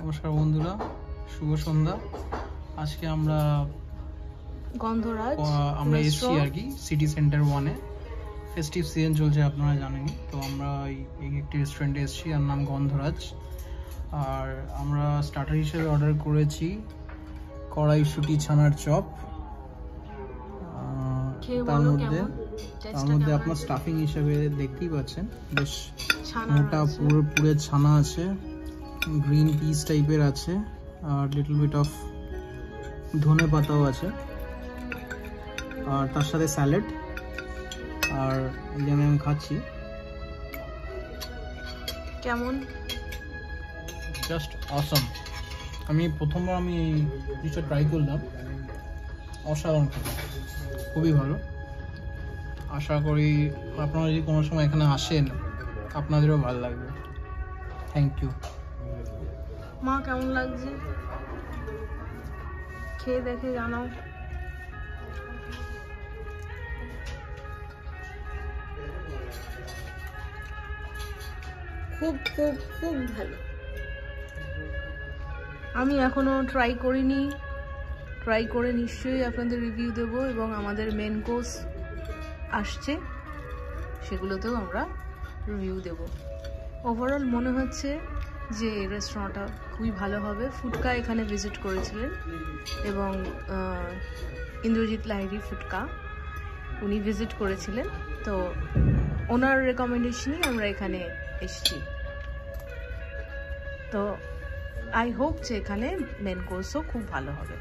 নমস্কার বন্ধুরা, শুভ সন্ধ্যা। আজকে আমরা গন্ধরাজ এসেছি আর কি সিটি সেন্টার 1-এ। ফেস্টিভ সিজন চলছে, আপনারা জানেনই। তো আমরা এই একটি রেস্টুরেন্টে এসেছি, আর নাম গন্ধরাজ। আর আমরা স্টার্টার হিসেবে অর্ডার করেছি কড়াইশুঁটি ছানার চপ। তার মধ্যে আপনার স্টাফিং হিসেবে দেখতেই পাচ্ছেন বেশ মোটা পুরে ছানা আছে, গ্রিন পিস টাইপের আছে, আর লিটল বিট অফ ধনে পাতাও আছে, আর তার সাথে স্যালাড। আর এই যে আমি খাচ্ছি, কেমন, জাস্ট অসাম। আমি প্রথমবার এই জিনিসটা ট্রাই করলাম, অসাধারণ, খুবই ভালো। আশা করি আপনারা যদি কোনো সময় এখানে আসেন আপনাদেরও ভালো লাগবে। Thank you. মা কেমন লাগছে খেয়ে দেখে জানাও। খুব খুব খুব ভালো। আমি এখনো ট্রাই করিনি, ট্রাই করে নিশ্চয়ই আপনাদের রিভিউ দেবো, এবং আমাদের মেন কোর্স আসছে সেগুলোতেও আমরা রিভিউ দেব। ওভারঅল মনে হচ্ছে যে রেস্টুরেন্টটা খুবই ভালো হবে। ফুটকা এখানে ভিজিট করেছিলেন, এবং ইন্দ্রজিৎ লাহিড়ী ফুটকা উনি ভিজিট করেছিলেন, তো ওনার রেকমেন্ডেশনই আমরা এখানে এসেছি। তো আই হোপ যে এখানে মেন কোর্সও খুব ভালো হবে।